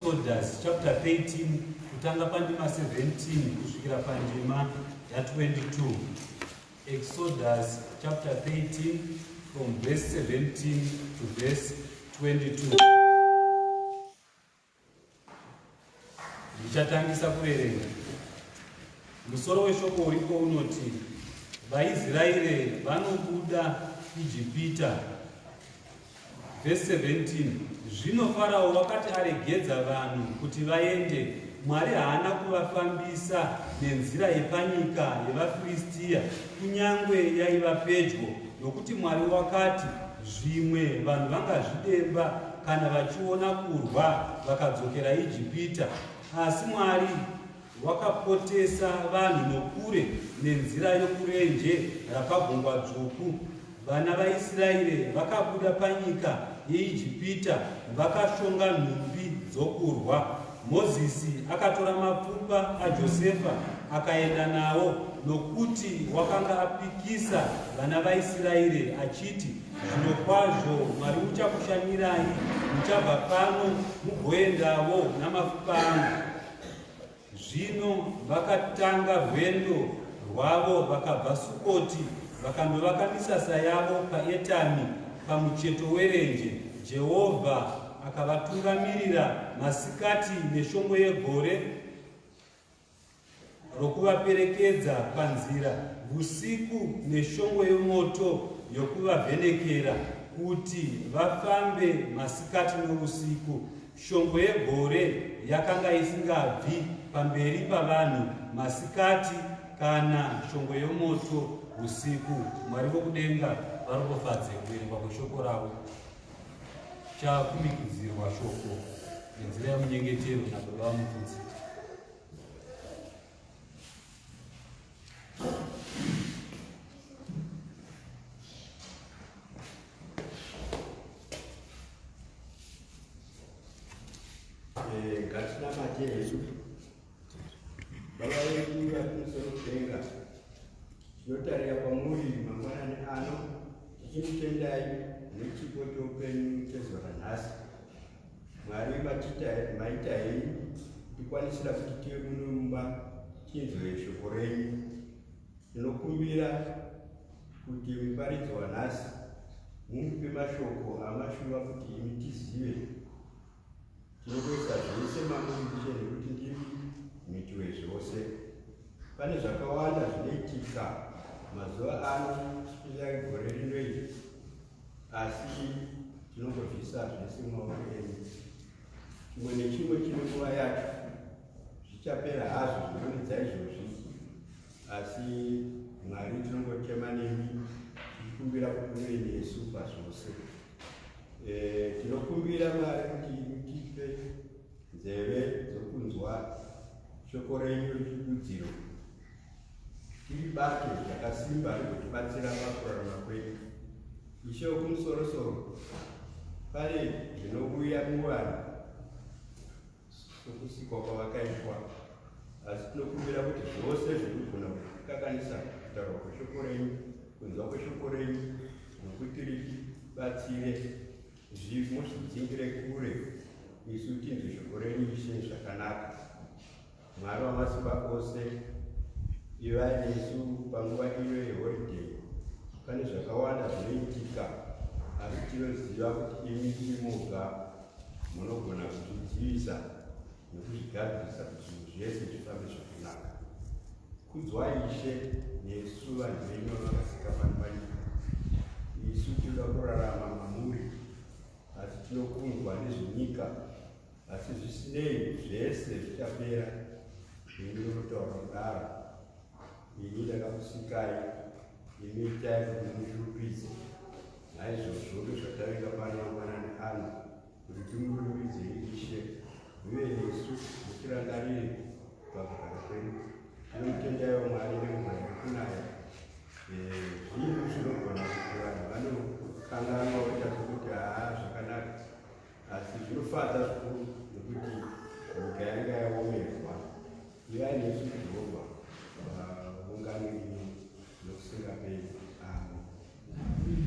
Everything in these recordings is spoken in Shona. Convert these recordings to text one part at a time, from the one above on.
Exodus chapter 13 kutanga pandima 17 kusvikira pandima ya 22. Exodus chapter 13 from verse 17 to verse 22. Ndichatangisa kuverenga. Musoro weshoko uriko unoti, vaIsraeri vanobuda Ijipita. Verse 17. Zvino Farao wakati aregedza vanhu kuti vaende, Mwari haana kuvafambisa nenzira yepanyika yevaFiristia, kunyangwe yaiva pedyo, nokuti Mwari wakati zvimwe vanhu vangazvidemba kana vachiona kurwa vakadzokera Ijipita. Asi Mwari wakapotesa vanhu nokure nenzira yokurenje rapagungwa dzvuku. Vana vaIsraeri vakabuda panyika yeIjipita vakashonga nhumbi dzokurwa. Mozisi akatora mapfupa aJosefa akaenda nawo, nokuti wakanga apikisa vana vaIsraeri achiti, zvirokwazvo Mwari uchakushanyirai, muchabva pano mugoendawo namapfupa angu. Zvino vakatanga rwendo rwavo vakabva Sukoti vakandovaka misasa yavo paEtami pamucheto werenje. Jehovha akavatungamirira masikati neshongwe yegore rokuvaperekedza panzira, usiku neshongwe yomoto yokuvavhenekera kuti vafambe masikati nousiku. Shongwe yegore yakanga isingabvi pamberi pavanhu masikati kana shongwe yomoto usiku. Mwari vokudenga varikufadze kuverengwa kweshoko ravo. Chakumikidzirwa shoko nenzira yemunyengetero nababa vamufudzi. Ngatinamate Yesu. Baba vedu vari kumusoro kudenga, tinotarira kwamuri mangwanani ano, tichimutendai nechipo choupenyu chezuva ranhasi. Mwari maita henyu tikwanisira kuti tive muno mumba tinzwe shoko renyu. Tinokumbira kuti muparidzi wanhasi mumupe mashoko amashuva kuti imi tizive. Tinokuisa zvese mamuri nekuti ndimi miti wezvose. Pane zvakawanda zvinoitika mazuva ano sipira gore rino iri, asi tinongobvisa zvese mumaoko enyu. Chimwe nechimwe chine nguva yacho, zvichapera hazvo zvinonidza izvozvi, asi Mwari tinongotema nemi tichikumbira kuti muve nesu pazvose. Tinokumbira Mwari kuti mutipe nzeve dzokunzwa shoko renyu rechidudziro, tiribate zvakasimba rigotibatsira pakurarama kwedu. Ishe wekumusoro-soro, pane zvinouya muvanhu sokusikwa kwavakaitwa, asi tinokumbira kuti zvose zvirikugona kukakanisa kutaurwa kweshoko renyu, kunzwa kweshoko renyu, nokuti ritibatsire zvimudzingire kure, isu tinzwe shoko renyu Ishe zvakanaka. Mwari wamasimba ose, ivai nesu panguva ino yehoridheyi. Pane zvakawanda zvinoitika, asi tinoziva kuti imi timoga munogona kuzvidzivisa nekuzvigadzirisa kuti zvinhu zvese zvifambe zvakanaka. Kudzwai Ishe nesu vanhu venyu vakasika pano panyika. Isu tinoda kurarama mamuri, asi tinokundwa nezvenyika, asi zvisinei zvese zvichapera. Imi munotaura kudaro, ini ndakakusikai, imi itai kuti murumbidzwe. Naizvozvo ndozvataringa pano mangwanani ano, kuti timurumbidzwe Ishe, muve nesu mutirangarire pakugara kwedu. Tinotendaiwo Mwari nenguva yekunaya. Zvinhu zvinogona kuti vanhu vanokanganwa voita sokuti zvakanaka, asi zvinofadza zvikuru nekuti nyika yanga yaomerwa. Ivai nesu Jehovha paungano ino nokusingaperi. Amen.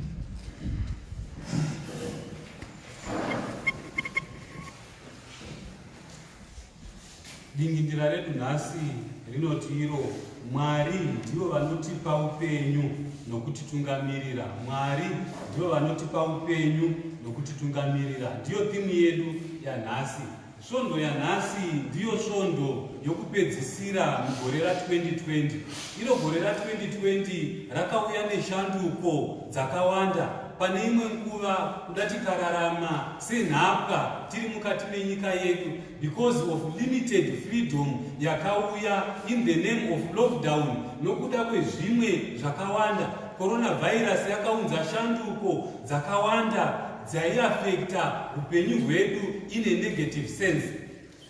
Dingindira redu nhasi rinoti iro Mwari ndivo vanotipa upenyu nokutitungamirira. Mwari ndivo vanotipa upenyu nokutitungamirira. Ndiyo thimu yedu yanhasi. Svondo yanhasi ndiyo svondo yokupedzisira mugore ra2020. Iro gore ra2020 rakauya neshanduko dzakawanda. Pane imwe nguva kuda tikararama senhapwa tiri mukati menyika yedu because of limited freedom yakauya in the name of lockdown nokuda kwezvimwe zvakawanda. Coronavirus yakaunza shanduko dzakawanda dzaiafekta upenyu hwedu in a negative sense.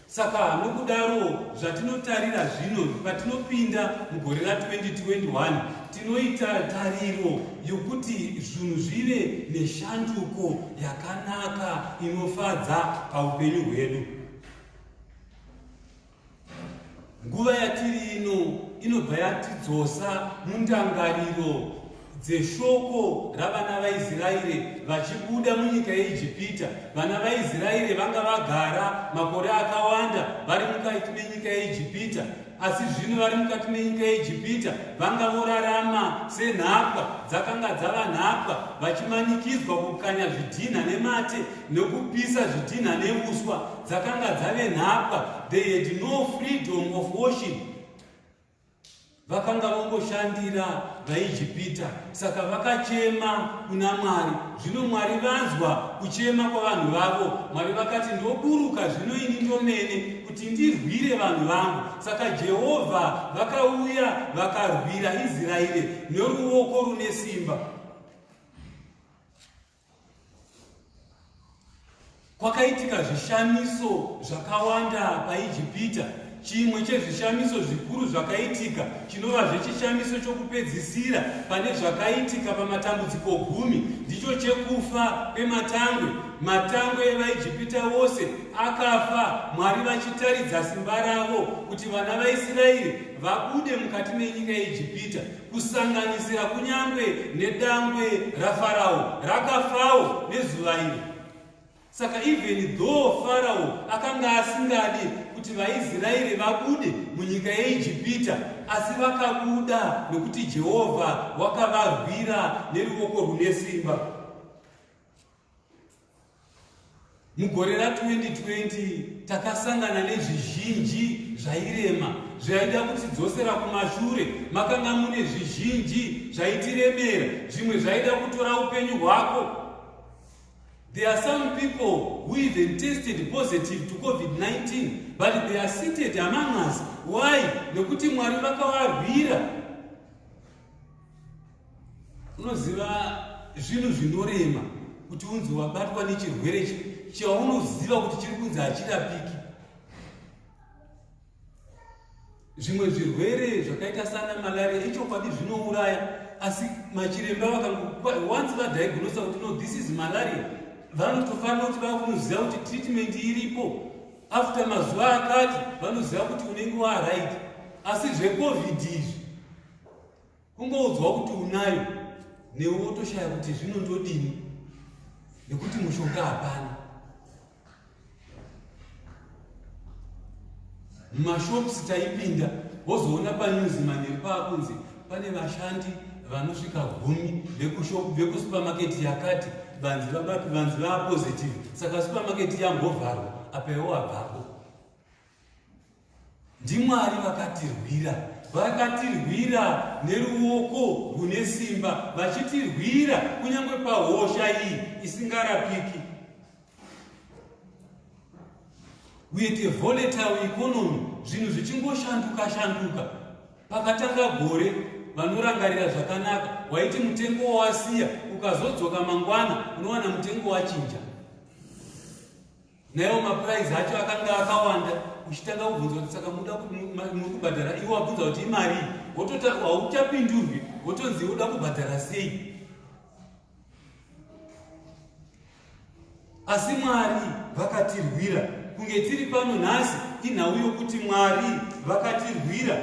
Saka nokudaro zvatinotarira zvino patinopinda mugore ra2021 tinoita tariro yokuti zvinhu zvive neshanduko yakanaka inofadza paupenyu hwedu. Nguva yatiri ino inobva yatidzosa mundangariro dzeshoko ravana vaIsraeri vachibuda munyika yeIjipita. Vana vaIsraeri vanga vagara makore akawanda vari mukati menyika yeIjipita, asi zvino vari mukati menyika yeIjipita vanga vorarama senhapwa dzakanga dzava nhapwa, vachimanikidzwa kukanya zvidhina nemate nokupisa zvidhina neuswa. Dzakanga dzave nhapwa. They had no freedom of worship. Vakanga vongoshandira vaIjipita. Saka vakachema kuna Mwari. Zvino Mwari vanzwa kuchema kwavanhu vavo. Mwari vakati ndoburuka zvino ini ndomene kuti ndirwire vanhu vangu. Saka Jehovha vakauya vakarwira Israeri neruoko rune simba. Kwakaitika zvishamiso zvakawanda paIjipita. Chimwe chezvishamiso zvikuru zvakaitika chinova zvechishamiso chokupedzisira pane zvakaitika pamatambudziko 10 ndicho chekufa kwematangwe. Matangwe evaIjipita vose akafa, Mwari vachitaridza simba ravo kuti vana vaIsraeri vabude mukati menyika yeIjipita, kusanganisira kunyangwe nedangwe raFarao rakafawo nezuva iri. Saka even though Farao akanga asingadi kuti vaIsraeri vabude munyika yeIjipita, asi vakabuda nokuti Jehovha wakavarwira neruoko rune simba. Mugore ra2020 takasangana nezvizhinji zvairema zvaida kutidzosera kumashure. Makanga mune zvizhinji zvaitiremera, zvimwe zvaida kutora upenyu hwako. There are some people who even tested positive to COVID-19, but they are seated among us. Why? Nokuti Mwari vakavarwira. Unoziva zvinhu zvinorema kuti unzi wabatwa nechirwere chaunoziva kuti chiri kunzi hachirapiki. Zvimwe zvirwere zvakaita sana malaria ichokwadi zvinouraya, asi machiremba once vadiagnosa kuti no, this is malaria, vanotofanira kuti vakunoziva kuti treatment iripo. After mazuva akati vanoziva kuti unenge waraiti. Asi zveCovid izvi kungoudzwa kuti unayo newe wotoshaya kuti zvinondodini nekuti mushonga hapana. Mumashops taipinda wozoona panews manheru paakunzi pane vashandi vanosvika 10 vekusupamaketi yakati vanzi vava positive, saka supamaketi yambovharwa apaiwo abvapo. NdiMwari vakatirwira neruoko rune simba, vachitirwira kunyangwe pahosha iyi isingarapiki. We had a volatile economy, zvinhu zvichingoshanduka. Pakatanga gore vanorangarira zvakanaka, waiti mutengo wasiya ukazodzoka mangwana unowana mutengo wachinja. Nayo maprice acho akanga akawanda, uchitanga kubvunza kuti saka muda kuti muri kubhadhara, iwe wabvunza kuti imari hauchapindurwi, wotonzi uda kubhadhara sei. Asi Mwari vakatirwira. Kunge tiri pano nhasi inhau yokuti Mwari vakatirwira.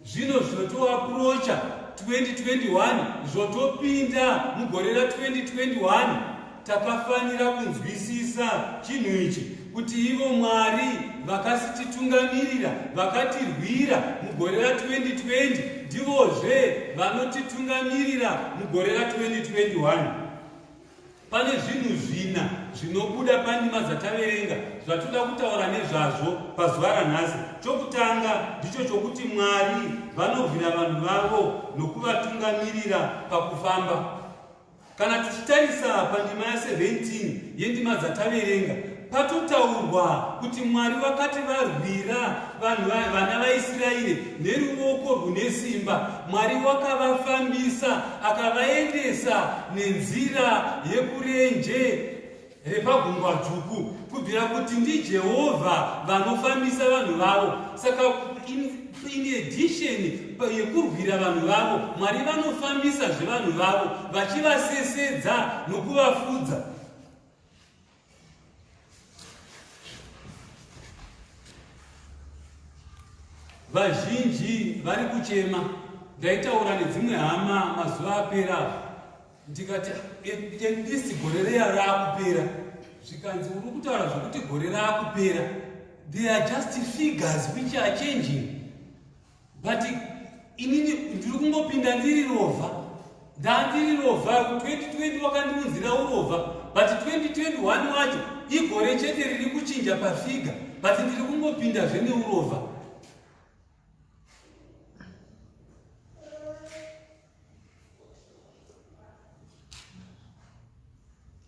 Zvino zvotoaprocha 2021, zvotopinda mugore ra2021, takafanira kunzwisisa chinhu ichi kuti ivo Mwari vakasititungamirira, vakatirwira mugore ra2020, ndivozve vanotitungamirira mugore ra2021. Pane zvinhu zvina zvinobuda pandima dzataverenga zvatoda kutaura nezvazvo pazuva ranhasi. Chokutanga ndicho chokuti Mwari vanorwira vanhu vavo nokuvatungamirira pakufamba. Kana tichitarisa pandima ya17 yendima dzataverenga, patotaurwa kuti Mwari vakati varwira vana vaIsraeri neruoko rune simba. Mwari wakavafambisa akavaendesa nenzira yekurenje repagungwa dzvuku, kubvira kuti ndiJehovha vanofambisa vanhu vavo. Saka in addition yekurwira vanhu vavo, Mwari vanofambisa zvevanhu vavo vachivasesedza nokuvafudza. Vazhinji vari kuchema. Ndaitaura nedzimwe hama mazuva apera, ndikati disi gore reya raakupera. Zvikanzi uri kutaura zvokuti gore raakupera. They are just figures which are changing. But inini ndiri kungopinda ndiri rovha. Ndandiri rovha 2020 wakandiunzira urovha, but 2021 wacho igore chete riri kuchinja pafiga, but ndiri kungopinda zvene urovha.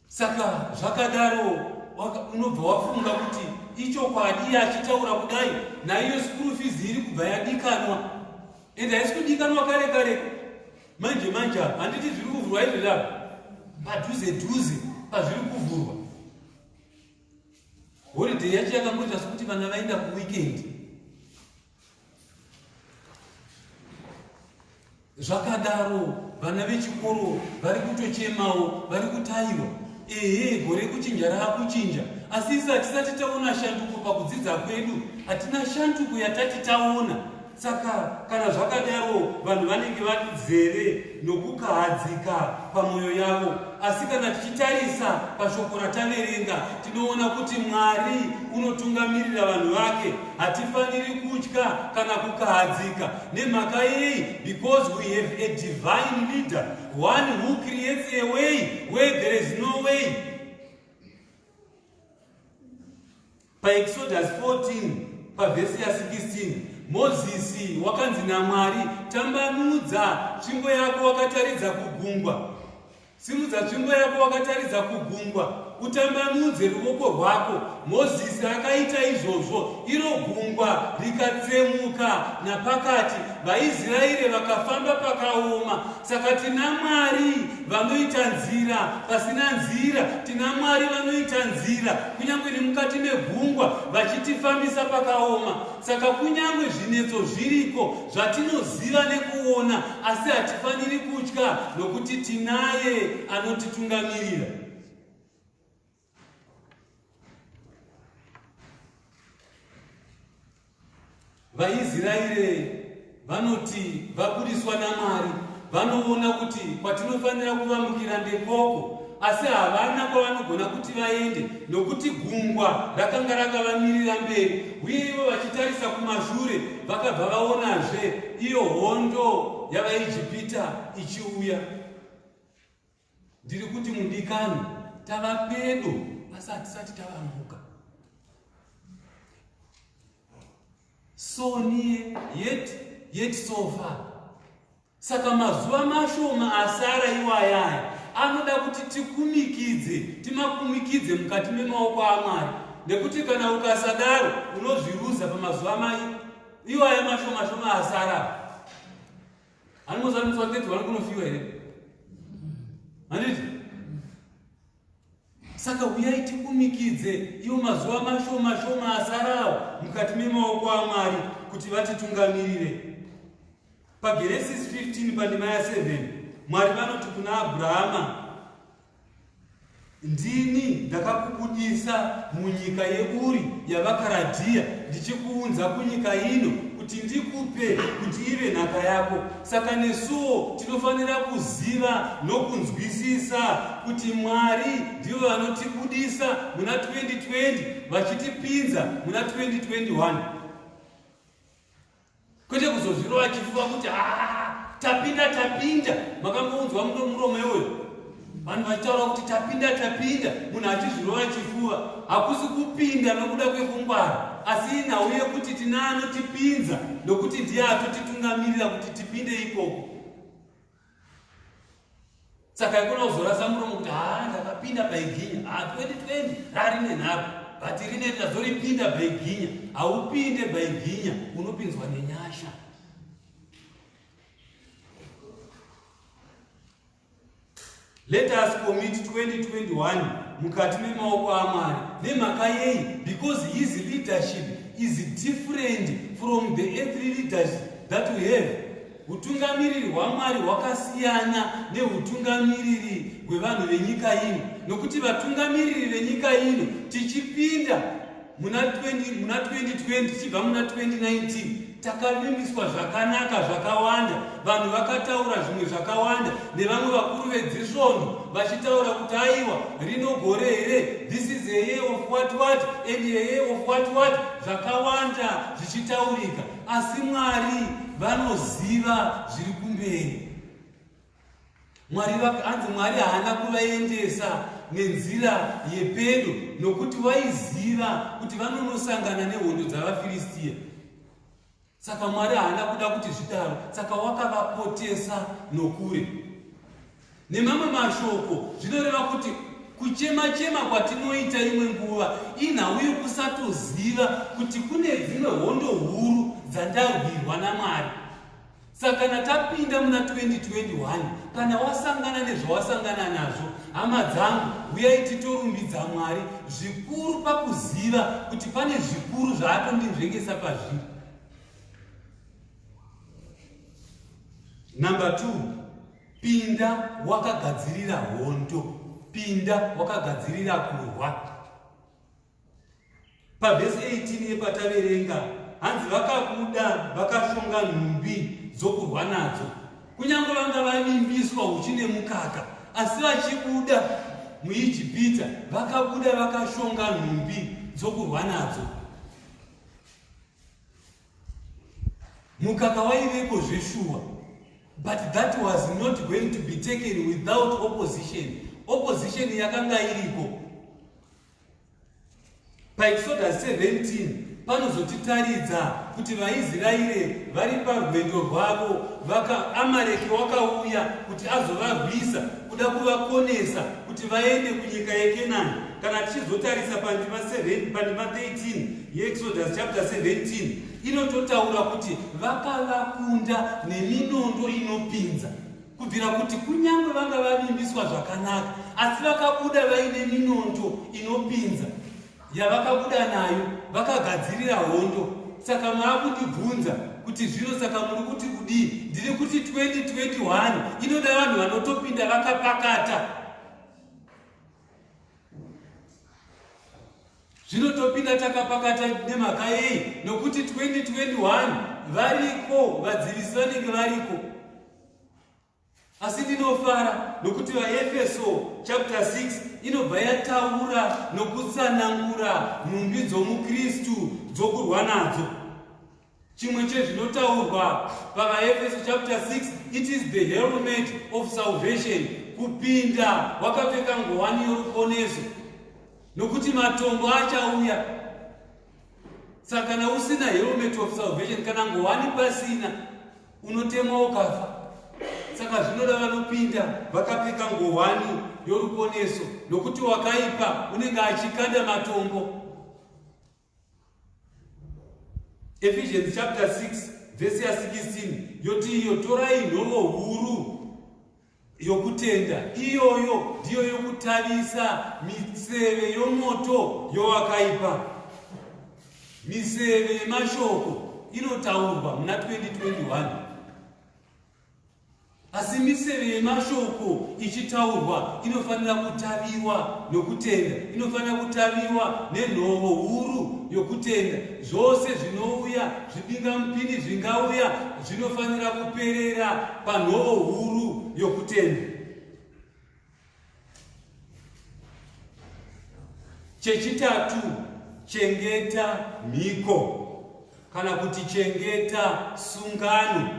Saka zvakadaro unobva wafunga kuti ichokwadi achitaura kudai naiyo school fees iri kubva yadikanwa. Ende haisi kudikanwa kare kare. Manje handiti zviri kuvhurwa izvo zvapo padhuze pazviri kuvhurwa. Holiday yacho yakangoita sokuti vana vaenda kuweekend. Zvakadaro vana vechikoro vari kutochemawo, vari kutaiwa. Gore kuchinja raakuchinja, asi isi hatisati taona shanduko pakudzidza kwedu. Hatina shanduko yatati taona. Saka kana zvakadaro vanhu vanenge vadzere nokukahadzika pamwoyo yavo. Asi kana tichitarisa pashoko rataverenga, tinoona kuti Mwari unotungamirira vanhu vake. Hatifaniri kutya kana kukahadzika. Nemhaka yei? Because we have a divine leader, one who creates a way where there is no way. PaExodus 14 pavhesi ya16, Mozisi wakanzi naMwari, tambanudza tsvimbo yako wakataridza kugungwa. Simudza tsvimbo yako wakataridza kugungwa, utambanudze ruoko rwako. Mozisi akaita izvozvo, iro gungwa rikatsemuka napakati, vaIsraeri vakafamba pakaoma. Saka tina Mwari vanoita nzira pasina nzira, tina Mwari vanoita nzira kunyange nemukati megungwa vachitifambisa pakaoma. Saka kunyange zvinetso zviriko zvatinoziva nekuona, asi hatifaniri kutya nokuti tinaye anotitungamirira. VaIsraeri vanoti vabudiswa naMwari, vanoona kuti kwatinofanira kuvambukira ndekoko, asi havana kwavanogona kuti vaende nokuti gungwa rakanga rakavamirira mberi. Uye ivo vachitarisa kumashure vakabva vaonazve iyo hondo yavaIjipita ichiuya. Ndiri kuti mudikani, tava pedo asi hatisati tavambuka. So near yet so far. Saka mazuva mashoma asara iwayaya anoda kuti timakumikidze mukati memaoko aMwari. Nekuti kana ukasadaro unozviruza pamazuva iwaya mashoma asara. Anomuzaniswa kuti vanokunofiwa here? Handiti? Saka uyai tikumikidze iwo mazuva mashoma asarawo mukati memaoko aMwari kuti vatitungamirire. PaGenesis 15 pandima ya7, Mwari vanoti kuna Abrahama, ndini ndakakubudisa munyika yeUri yavaKaradhiya ndichikuunza kunyika ino kuti ndikupe kuti ive nhaka yako. Saka nesuwo tinofanira kuziva nokunzwisisa kuti Mwari ndivo vanotibudisa muna 2020 vachitipinza muna 2021, kwete kuzozvirova chifuva kuti tapinda. Makambounzwa muromo iwoyo vanhu vachitaura kuti tapinda, munhu achizvirova chifuva. Hakusi kupinda nokuda kwekungwara, asi nhau yekuti tina anotipinza nokuti ndiye atotitungamirira kuti tipinde ikoko. Saka ikona kuzorasa muromo kuti ndakapinda paiginya 2020 rari nenharo, but rine ndazoripinda paiginya. Haupinde paiginya, unopinzwa nenyasha. Let us commit 2021 mukati memaoko aMwari. Nemhaka yei? Because his leadership is different from the earthly leaders that we have. Utungamiriri hwaMwari hwakasiyana neutungamiriri hwevanhu venyika ino, nokuti vatungamiriri venyika ino tichipinda muna 2020 tichibva muna 2019 takavimbiswa zvakanaka zvakawanda. Vanhu vakataura zvimwe zvakawanda, nevamwe vakuru vedzisvondo vachitaura kuti aiwa rino gore here, this is a year of what and a year of what, zvakawanda zvichitaurika. Asi Mwari vanoziva zviri kumberi. Hanzi Mwari haana kuvaendesa nenzira yepedo, nokuti vaiziva kuti vanonosangana nehondo dzavaFiristia. Saka Mwari haana kuda kuti zvidaro, saka wakavapotesa nokure. Nemamwe mashoko zvinoreva kuti kuchema kwatinoita imwe nguva inhau yekusatoziva kuti kune dzimwe hondo huru dzandarwirwa naMwari. Saka kana tapinda muna 2021, kana wasangana nezvawasangana nazvo, hama dzangu, uyai titorumbidza Mwari zvikuru pakuziva kuti pane zvikuru zvaatondinzvengesa pazviri. Number 2, pinda wakagadzirira hondo, pinda wakagadzirira kurwa. Pavhesi 18 yepataverenga, hanzi vakabuda vakashonga nhumbi dzokurwa nadzo. Kunyange vanga vavimbiswa uchine mukaka, asi vachibuda muIjipita vakabuda vakashonga nhumbi dzokurwa nadzo. Mukaka waiveko zveshuwa, but that was not going to be taken without opposition. Opposition yakanga iriko. PaExodus 17 panozotitaridza kuti vaIsraeri vari parwendo rwavo, Amareki wakauya kuti azovarwisa kuda kuvakonesa kuti vaende kunyika yeKenani. Kana tichizotarisa pandima 13 yeExodus chapter 17 inototaura kuti vakavakunda neminondo inopinza, kubvira kuti kunyange vanga vavimbiswa zvakanaka, asi vakabuda vaine minondo inopinza yavakabuda nayo, vakagadzirira hondo. Saka maakundibvunza kuti zvino saka muri kuti kudii? Ndiri kuti 2021 inoda vanhu vanotopinda vakapakata. Zvinotopinda takapakata nemhaka yei? Nokuti 2021 variko vadzivisi vanenge variko. Asi ndinofara nokuti vaEfeso chapter 6 inobva yataura nokutsanangura nhumbi dzomuKristu dzokurwa nadzo. Chimwe chezvinotaurwa pavaEfeso chapter 6, it is the helmet of salvation. Kupinda wakapfeka nguwani yoruponeso, nokuti matombo achauya. Saka kana usina helmet of salvation, kana nguwani pasina, unotemwa ukafa. Saka zvinoda vanopinda vakapfeka nguwani yoruponeso, nokuti wakaipa unenge achikanda matombo. Ephesians chapter 6 verse 16 yoti iyo torai nhovo huru yokutenda, iyoyo ndiyo yokutavisa miseve yomoto yowakaipa. Miseve yemashoko inotaurwa muna 2021. asi miseve yemashoko ichitaurwa inofanira kutaviwa nokutenda, inofanira kutaviwa nenhovo huru yokutenda. Zvose zvinouya zvibingamupini zvingauya zvinofanira kuperera panhovo huru yokutenda. Chechitatu, chengeta mhiko kana kuti chengeta sungano.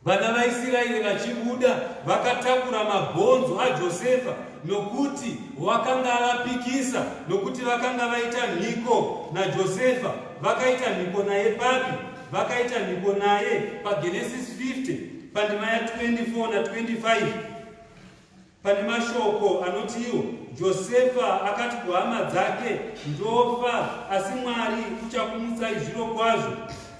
Vana vaIsraeri vachibuda vakatakura mabhonzo aJosefa nokuti vakanga vapikisa, nokuti vakanga vaita mhiko naJosefa. Vakaita mhiko naye papi? Vakaita mhiko naye paGenesis 50 pandima ya 24 na 25. Pane mashoko anotiwo, Josefa akati kuhama dzake, ndofa, asi Mwari uchakumutsai zviro kwazvo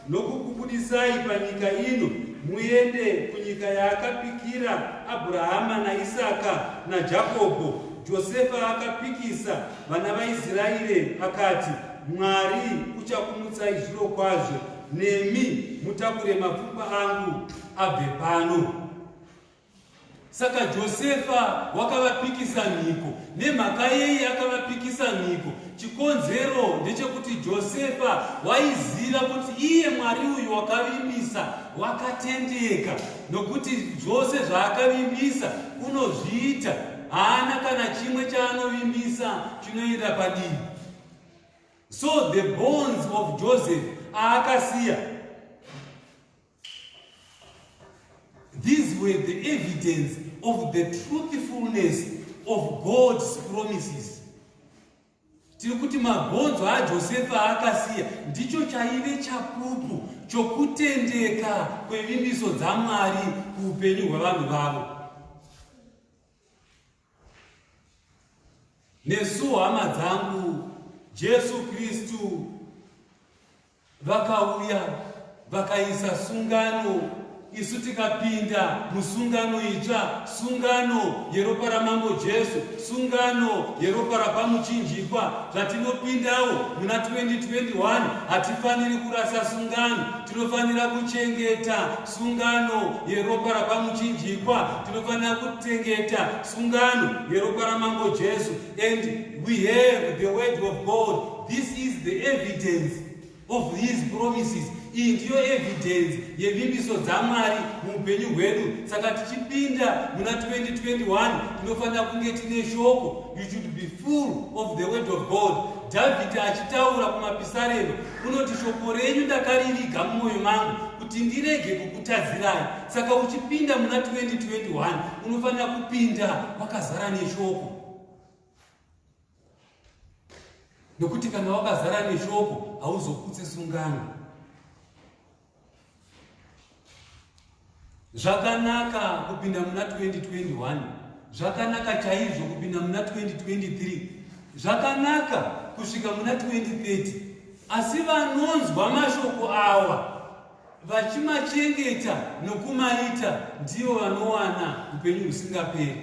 nokukubudisai panyika ino, muende kunyika yaakapikira Abrahama naIsaka naJakobho. Josefa akapikisa vana vaIsraeri akati, Mwari uchakumutsai zviro kwazvo, nemi mutakure mapfupa angu abve pano. Saka Josefa wakavapikisa mhiko. Nemhaka yei akavapikisa mhiko? Chikonzero ndechekuti Josefa waiziva kuti iye Mwari uyu wakavimbisa wakatendeka, nokuti zvose zvaakavimbisa unozviita. Haana kana chimwe chaanovimbisa chinoenda padivi. So the bones of Joseph aakasiya, these were the evidence of the truthfulness of God's promises. Tiri kuti mabhonzo aJosefa akasiya ndicho chaive chapupu chokutendeka kwevimbiso dzaMwari kuupenyu hwavanhu vavo. Nesu hama dzangu, Jesu Kristu vakauya vakaisa sungano. Isu tikapinda musungano itsva, sungano yeropa ramambo Jesu, sungano yeropa rapamuchinjikwa. Zvatinopindawo muna 2021 hatifaniri kurasa sungano. Tinofanira kuchengeta sungano yeropa rapamuchinjikwa. Tinofanira kuchengeta sungano yeropa ramambo Jesu. And we have the word of God. This is the evidence of his promises. Iyi ndiyo evidence yevimbiso dzaMwari muupenyu hwedu. Saka tichipinda muna 2021 tinofanira kunge tine shoko. You should be full of the word of God. David achitaura kumapisareva unoti, shoko renyu ndakaririga mumwoyo mangu kuti ndirege kukutadzirai. Saka uchipinda muna 2021 unofanira kupinda wakazara neshoko, nokuti kana wakazara neshoko hauzoputse sungano. Zvakanaka kupinda muna 2021, zvakanaka chaizvo kupinda muna 2023, zvakanaka kusvika muna 2030. Asi vanonzwa mashoko awa vachimachengeta nokumaita ndivo vanowana upenyu husingaperi.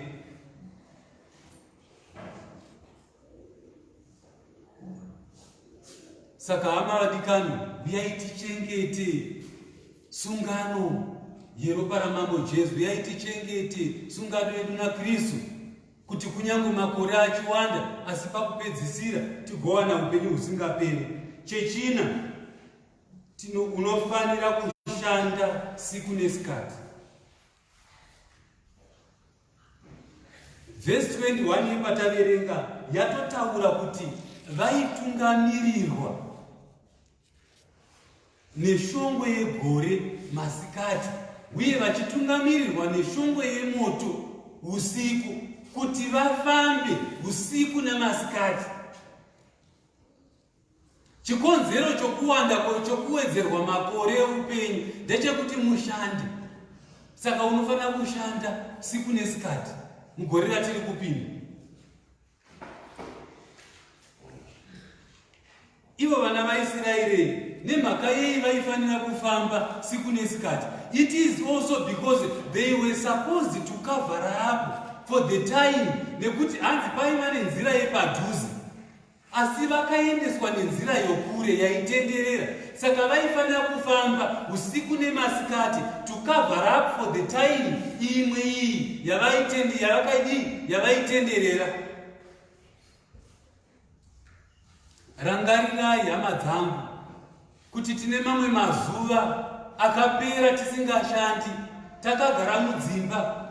Saka hama vadikani, uyai tichengete sungano yeropa ramambo Jesu. Uyai tichengete sungano yedu naKristu, kuti kunyange makore achiwanda asi pakupedzisira tigowana upenyu husingaperi. Chechina, unofanira kushanda siku nesikati. Verse 21 yepataverenga yatotaura kuti vaitungamirirwa neshongwe yegore masikati, uye vachitungamirirwa neshongwe yemoto usiku, kuti vafambe usiku namasikati. Chikonzero chokuwanda chokuwedzerwa makore eupenyu ndechekuti mushande. Saka unofanira kushanda siku nesikati mugore ratiri kupinda. Ivo vana vaIsraeri nemhaka yei vaifanira kufamba siku nesikati? It is also because they were supposed to cover up for the time, nekuti hanzi paiva nenzira yepadhuze. asi vakaendeswa nenzira yokure yaitenderera. Saka vaifanira kufamba usiku nemasikati to cover up for the time imwe iyi yavaitenderera. Rangarirai hama dzangu kuti tine mamwe mazuva akapera tisingashandi, takagara mudzimba,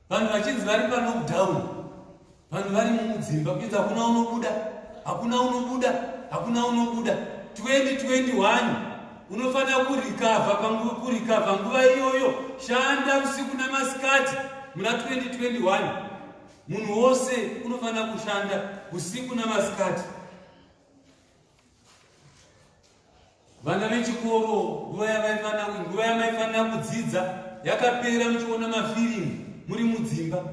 vanhu vachinzi vari palockdown, vanhu vari mudzimba kuinzi hakuna unobuda, hakuna unobuda, hakuna unobuda. 2021 unofanira kurikavha nguva iyoyo, shanda usiku namasikati. Muna 2021 munhu wose unofanira kushanda usiku namasikati. Vana vechikoro nguva yamaifanira kudzidza yakapera, muchiona mafirimu muri mudzimba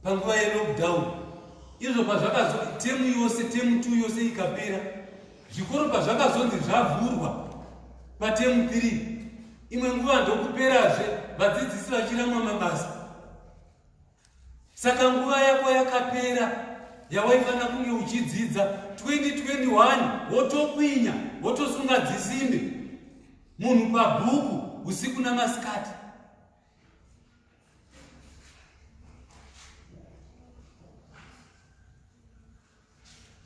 panguva yelockdown. Izvo temu yose, temu 2 yose ikapera, zvikoro pazvakazonzi zvavhurwa patemu 3, imwe nguva ndokuperazve vadzidzisi vachiramwa mabasa. Saka nguva yako yakapera yawaifanira kunge uchidzidza. 2021 wotokwinya, wotosunga dzisimbe, munhu pabhuku usiku namasikati.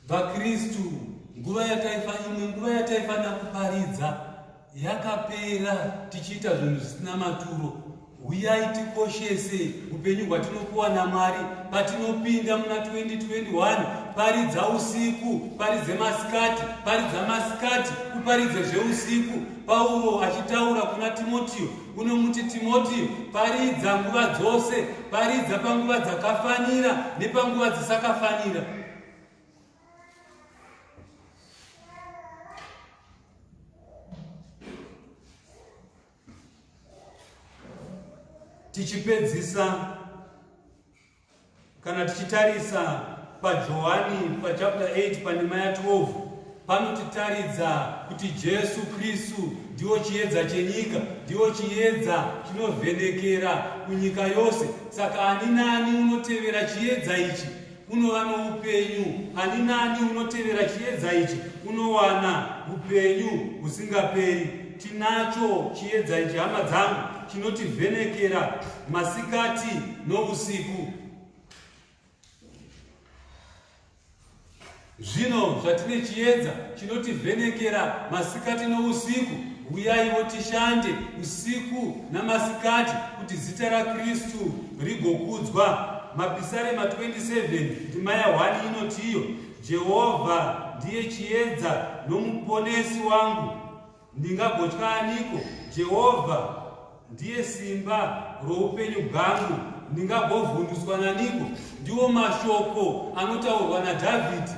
VaKristu, nguva yataifanira kuparidza yakapera, tichiita zvinhu zvisina maturo. Uyai tikoshese upenyu hwatinopuwa naMwari patinopinda muna 2021. Paridza usiku, paridze masikati, paridza masikati, uparidze zveusiku. Pauro achitaura kuna Timotiyo unomuti, Timotiyo, paridza nguva dzose, paridza panguva dzakafanira nepanguva dzisakafanira. Tichipedzisa kana tichitarisa paJohani pachapter 8 pandima ya12, panotitaridza kuti Jesu Kristu ndiwo chiedza chenyika, ndiwo chiedza chinovhenekera kunyika yose. Saka ani nani unotevera chiedza ichi unova noupenyu, ani nani unotevera chiedza ichi unowana upenyu husingaperi. Tinacho chiedza ichi, hama dzangu, chinotivhenekera masikati nousiku. Zvino zvatine chiedza chinotivhenekera masikati nousiku, uyaiwo tishande usiku namasikati kuti zita raKristu rigokudzwa. Mapisarema 27 ndima ya1 inotiyo, Jehovha ndiye chiedza nomuponesi wangu, ndingagotya aniko? Jehovha ndiye simba roupenyu bwangu, ndingagovhunduswa naniko? Ndiwo mashoko anotaurwa naDhavhidhi.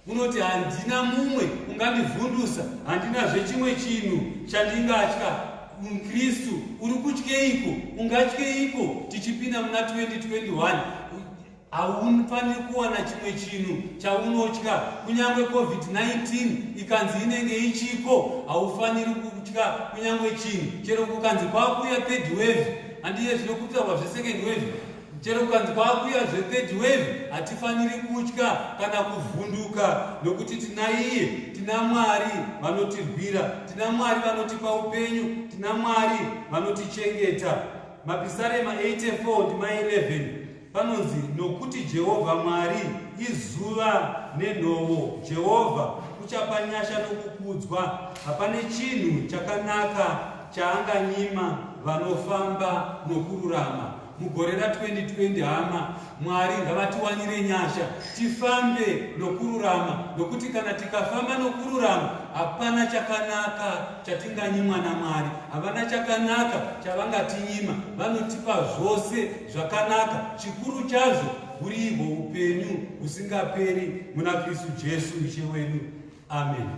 Unoti, handina mumwe ungandivhundusa, handinazve chimwe chinhu chandingatya. Mukristu uri kutyeiko? Ungatyeiko tichipinda muna 2021? Haufaniri kuwana chimwe chinhu chaunotya. Kunyange COVID-19 ikanzi inenge ichiko, haufaniri kutya kunyange chinhu. Chero kukanzi kwakuya third wave, handiye zvinokutaurwa zvesecond wave, chero kukanzi kwakuya zve3rd wave, hatifaniri kutya kana kuvhunduka, nokuti tina iye, tina Mwari vanotirwira, tina Mwari vanotipa upenyu, tina Mwari vanotichengeta. Mapisarema 84 ndima 11 panonzi, nokuti Jehovha Mwari izuva nenhoo, Jehovha uchapa nyasha nokukudzwa. Hapane chinhu chakanaka chaanganyima vanofamba nokururama. Mugore ra2020 hama, Mwari ngavatiwanire nyasha tifambe nokururama, nokuti kana tikafamba nokururama hapana chakanaka chatinganyimwa naMwari, hapana chakanaka chavangatinyima. Vanotipa zvose zvakanaka, chikuru chazvo hurihwo upenyu husingaperi muna Kristu Jesu Ishe wedu. Amen.